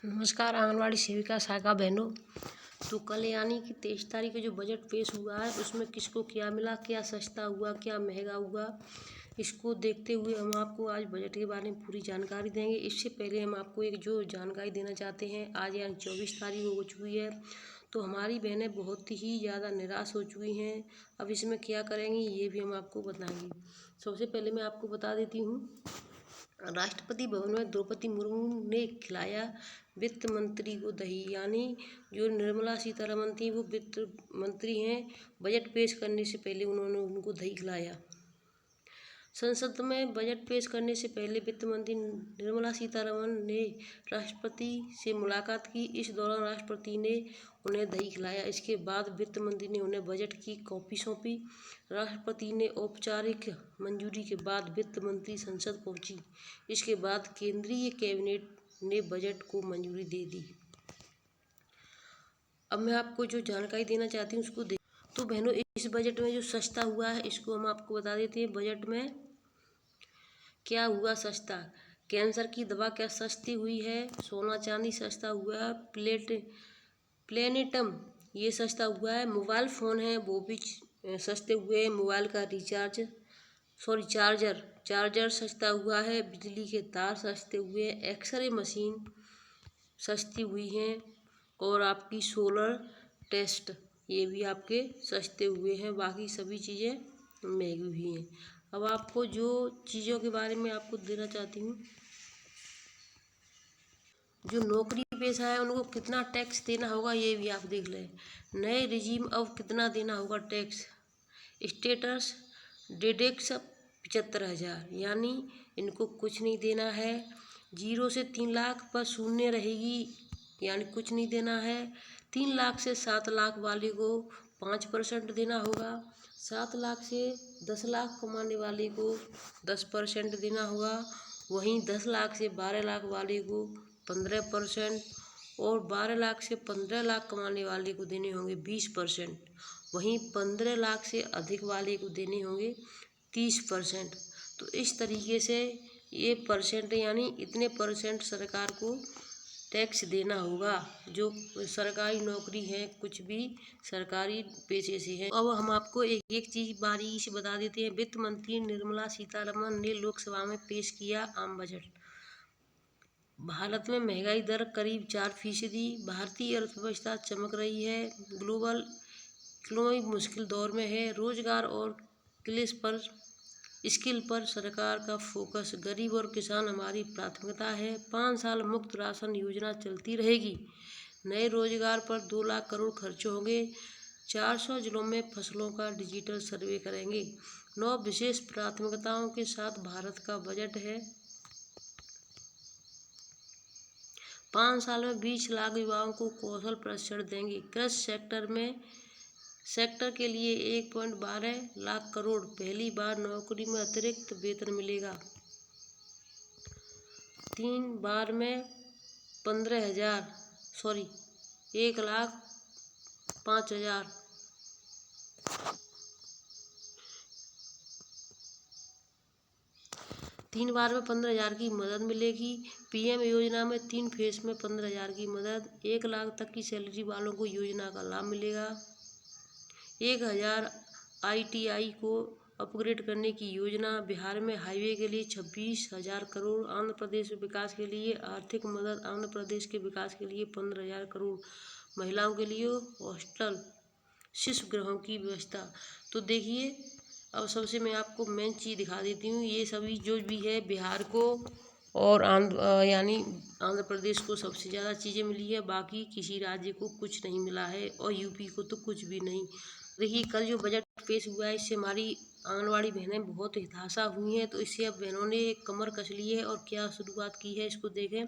नमस्कार आंगनवाड़ी सेविका शाखा बहनों। तो कल यानी कि 23 तारीख को जो बजट पेश हुआ है उसमें किसको क्या मिला, क्या सस्ता हुआ, क्या महंगा हुआ, इसको देखते हुए हम आपको आज बजट के बारे में पूरी जानकारी देंगे। इससे पहले हम आपको एक जो जानकारी देना चाहते हैं, आज यानी 24 तारीख हो चुकी है तो हमारी बहनें बहुत ही ज़्यादा निराश हो चुकी हैं। अब इसमें क्या करेंगी ये भी हम आपको बताएंगे। सबसे पहले मैं आपको बता देती हूँ, राष्ट्रपति भवन में द्रौपदी मुर्मू ने खिलाया वित्त मंत्री को दही। यानी जो निर्मला सीतारमण थी वो वित्त मंत्री हैं, बजट पेश करने से पहले उन्होंने उनको दही खिलाया। संसद में बजट पेश करने से पहले वित्त मंत्री निर्मला सीतारमण ने राष्ट्रपति से मुलाकात की। इस दौरान राष्ट्रपति ने उन्हें दही खिलाया। इसके बाद वित्त मंत्री ने उन्हें बजट की कॉपी सौंपी। राष्ट्रपति ने औपचारिक मंजूरी के बाद वित्त मंत्री संसद पहुंची। इसके बाद केंद्रीय कैबिनेट ने बजट को मंजूरी दे दी। अब मैं आपको जो जानकारी देना चाहती हूँ उसको तो बहनों, इस बजट में जो सस्ता हुआ है इसको हम आपको बता देते हैं। बजट में क्या हुआ सस्ता? कैंसर की दवा क्या सस्ती हुई है? सोना चांदी सस्ता हुआ है। प्लेनेटम ये सस्ता हुआ है। मोबाइल फ़ोन है वो भी सस्ते हुए हैं। मोबाइल का चार्जर सस्ता हुआ है। बिजली के तार सस्ते हुए हैं। एक्सरे मशीन सस्ती हुई हैं और आपकी सोलर टेस्ट ये भी आपके सस्ते हुए हैं। बाकी सभी चीज़ें महंगी हुई हैं। अब आपको जो चीज़ों के बारे में आपको देना चाहती हूँ, जो नौकरी पेशा है उनको कितना टैक्स देना होगा ये भी आप देख लें। नए रिजीम अब कितना देना होगा टैक्स। स्टेटस डिडक्शन 75,000, यानी इनको कुछ नहीं देना है। 0 से 3 लाख पर शून्य रहेगी, यानी कुछ नहीं देना है। 3 लाख से 7 लाख वाले को 5% देना होगा। 7 लाख से 10 लाख कमाने वाले को 10% देना होगा। वहीं 10 लाख से 12 लाख वाले को 15% और 12 लाख से 15 लाख कमाने वाले को देने होंगे 20%। वहीं 15 लाख से अधिक वाले को देने होंगे 30%। तो इस तरीके से ये परसेंट यानी इतने परसेंट सरकार को टैक्स देना होगा जो सरकारी नौकरी है, कुछ भी सरकारी पेशे से है। अब हम आपको एक एक चीज़ बारीकी से बता देते हैं। वित्त मंत्री निर्मला सीतारमण ने लोकसभा में पेश किया आम बजट। भारत में महंगाई दर करीब 4%। भारतीय अर्थव्यवस्था चमक रही है। ग्लोबल इकोनॉमी मुश्किल दौर में है। रोजगार और स्किल पर सरकार का फोकस। गरीब और किसान हमारी प्राथमिकता है। 5 साल मुफ्त राशन योजना चलती रहेगी। नए रोजगार पर 2 लाख करोड़ खर्च होंगे। 400 जिलों में फसलों का डिजिटल सर्वे करेंगे। 9 विशेष प्राथमिकताओं के साथ भारत का बजट है। 5 साल में 20 लाख युवाओं को कौशल प्रशिक्षण देंगे। कृषि सेक्टर के लिए 1.12 लाख करोड़। पहली बार नौकरी में अतिरिक्त वेतन मिलेगा। 3 बार में 1,05,000 3 बार में 15,000 की मदद मिलेगी। पीएम योजना में 3 फेज में 15,000 की मदद। 1 लाख तक की सैलरी वालों को योजना का लाभ मिलेगा। 1,000 ITI को अपग्रेड करने की योजना। बिहार में हाईवे के लिए 26,000 करोड़। आंध्र प्रदेश में विकास के लिए आर्थिक मदद। आंध्र प्रदेश के विकास के लिए 15,000 करोड़। महिलाओं के लिए हॉस्टल शिशु गृहों की व्यवस्था। तो देखिए, अब सबसे मैं आपको मेन चीज़ दिखा देती हूँ। ये सभी जो भी है बिहार को और आंध्र प्रदेश को सबसे ज़्यादा चीज़ें मिली है। बाकी किसी राज्य को कुछ नहीं मिला है और यूपी को तो कुछ भी नहीं। देखिए, कल जो बजट पेश हुआ है इससे हमारी आंगनवाड़ी बहनें बहुत हताशा हुई हैं। तो इससे अब बहनों ने एक कमर कस ली है और क्या शुरुआत की है इसको देखें।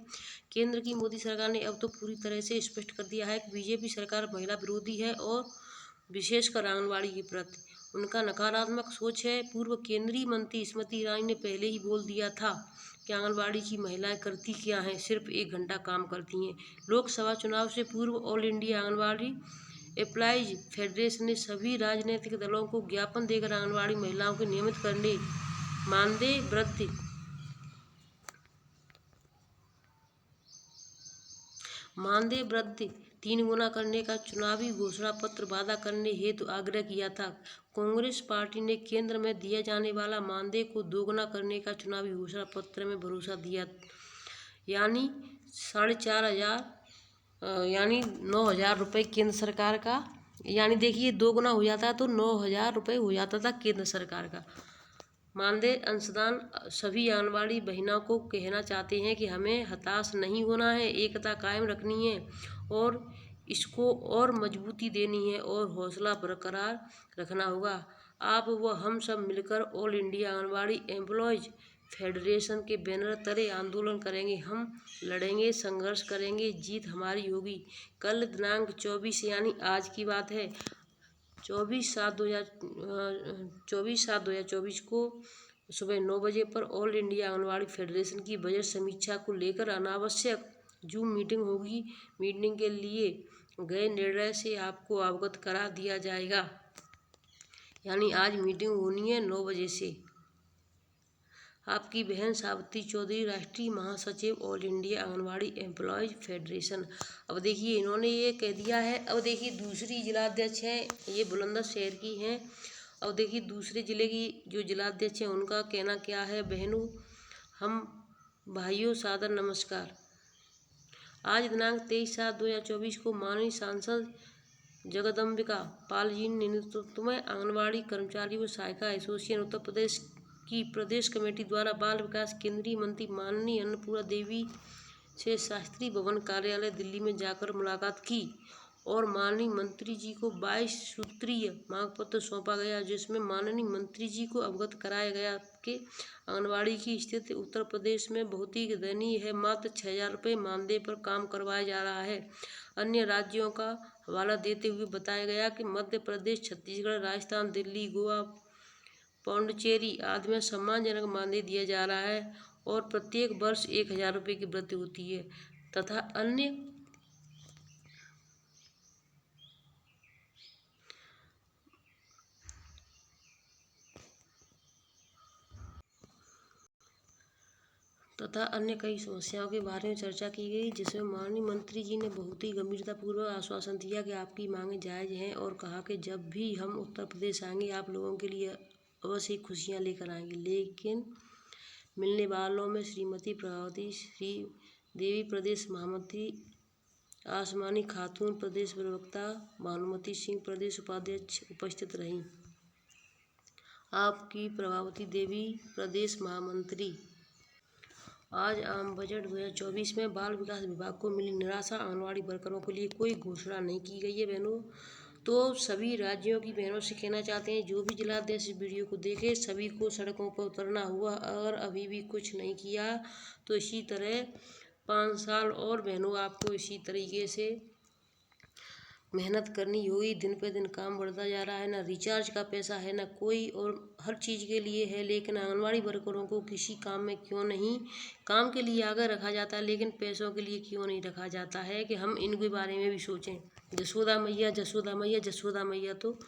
केंद्र की मोदी सरकार ने अब तो पूरी तरह से स्पष्ट कर दिया है कि बीजेपी सरकार महिला विरोधी है और विशेषकर आंगनवाड़ी के प्रति उनका नकारात्मक सोच है। पूर्व केंद्रीय मंत्री स्मृति ईरानी ने पहले ही बोल दिया था कि आंगनवाड़ी की महिलाएं करती क्या हैं, सिर्फ 1 घंटा काम करती हैं। लोकसभा चुनाव से पूर्व all India anganwadi employees federation ने सभी राजनीतिक दलों को ज्ञापन देकर आंगनवाड़ी महिलाओं को नियमित करने, मानदेय वृद्धि मानदेय वृद्धि 3 गुना करने का चुनावी घोषणा पत्र वादा करने हेतु आग्रह किया था। कांग्रेस पार्टी ने केंद्र में दिया जाने वाला मानदेय को 2 गुना करने का चुनावी घोषणा पत्र में भरोसा दिया, यानी 4,500 यानी 9,000 रुपये केंद्र सरकार का, यानी देखिए 2 गुना हो जाता तो 9,000 रुपये हो जाता था केंद्र सरकार का। मानदेय अंशदान सभी आंगनबाड़ी बहनों को कहना चाहते हैं कि हमें हताश नहीं होना है, एकता कायम रखनी है और इसको और मजबूती देनी है और हौसला बरकरार रखना होगा। आप व हम सब मिलकर all India anganwadi employees federation के बैनर तले आंदोलन करेंगे। हम लड़ेंगे, संघर्ष करेंगे, जीत हमारी होगी। कल दिनांक 24 यानी आज की बात है, 24/7/2024 को सुबह 9 बजे पर ऑल इंडिया आंगनबाड़ी फेडरेशन की बजट समीक्षा को लेकर अनावश्यक जूम मीटिंग होगी। मीटिंग के लिए गए निर्णय से आपको अवगत करा दिया जाएगा, यानी आज मीटिंग होनी है 9 बजे से। आपकी बहन सावित्री चौधरी, राष्ट्रीय महासचिव all India anganwadi employees federation. अब देखिए इन्होंने ये कह दिया है। अब देखिए दूसरी जिलाध्यक्ष हैं, ये बुलंदशहर की हैं। अब देखिए दूसरे ज़िले की जो जिलाध्यक्ष हैं उनका कहना क्या है। बहनों, हम भाइयों, सादर नमस्कार। आज दिनांक 23/7/2024 को माननीय सांसद जगदम्बिका पाल जी ने नेतृत्व में आंगनबाड़ी कर्मचारी व सहायिका एसोसिएशन उत्तर प्रदेश की प्रदेश कमेटी द्वारा बाल विकास केंद्रीय मंत्री माननीय अन्नपूर्णा देवी से शास्त्री भवन कार्यालय दिल्ली में जाकर मुलाकात की और माननीय मंत्री जी को 22 सूत्रीय मांग पत्र सौंपा गया, जिसमें माननीय मंत्री जी को अवगत कराया गया कि आंगनबाड़ी की स्थिति उत्तर प्रदेश में बहुत ही दयनीय है। मात्र 6,000 रुपये मानदेय पर काम करवाया जा रहा है। अन्य राज्यों का हवाला देते हुए बताया गया कि मध्य प्रदेश, छत्तीसगढ़, राजस्थान, दिल्ली, गोवा, पौंडचेरी आदि में सम्मानजनक मानदेय दिया जा रहा है और प्रत्येक वर्ष 1,000 रुपये की वृद्धि होती है तथा अन्य कई समस्याओं के बारे में चर्चा की गई, जिसमें माननीय मंत्री जी ने बहुत ही गंभीरतापूर्वक आश्वासन दिया कि आपकी मांगें जायज़ हैं और कहा कि जब भी हम उत्तर प्रदेश आएंगे आप लोगों के लिए अवश्य ही खुशियाँ लेकर आएंगे। लेकिन मिलने वालों में श्रीमती प्रभावती श्री देवी प्रदेश महामंत्री, आसमानी खातून प्रदेश प्रवक्ता, भानुमति सिंह प्रदेश उपाध्यक्ष उपस्थित रहीं। आपकी प्रभावती देवी प्रदेश महामंत्री। आज आम बजट 2024 में बाल विकास विभाग को मिली निराशा। आंगनबाड़ी वर्करों के लिए कोई घोषणा नहीं की गई है। बहनों, तो सभी राज्यों की बहनों से कहना चाहते हैं, जो भी जिलाध्यक्ष इस वीडियो को देखे सभी को सड़कों पर उतरना हुआ। अगर अभी भी कुछ नहीं किया तो इसी तरह 5 साल और बहनों आपको इसी तरीके से मेहनत करनी होगी। दिन पे दिन काम बढ़ता जा रहा है, ना रिचार्ज का पैसा है, ना कोई और हर चीज़ के लिए है, लेकिन आंगनबाड़ी वर्करों को किसी काम में क्यों नहीं, काम के लिए आगे रखा जाता है लेकिन पैसों के लिए क्यों नहीं रखा जाता है कि हम इनके बारे में भी सोचें। जसोदा मैया, जसोदा मैया, जसोदा मैया तो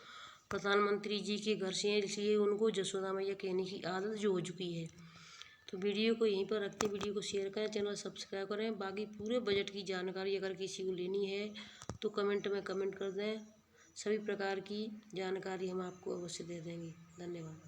प्रधानमंत्री जी के घर से हैं, इसलिए उनको जसोदा मैया कहने की आदत जो हो चुकी है। तो वीडियो को यहीं पर रखते हैं, वीडियो को शेयर करें, चैनल सब्सक्राइब करें। बाकी पूरे बजट की जानकारी अगर किसी को लेनी है तो कमेंट में कमेंट कर दें। सभी प्रकार की जानकारी हम आपको अवश्य दे देंगे। धन्यवाद।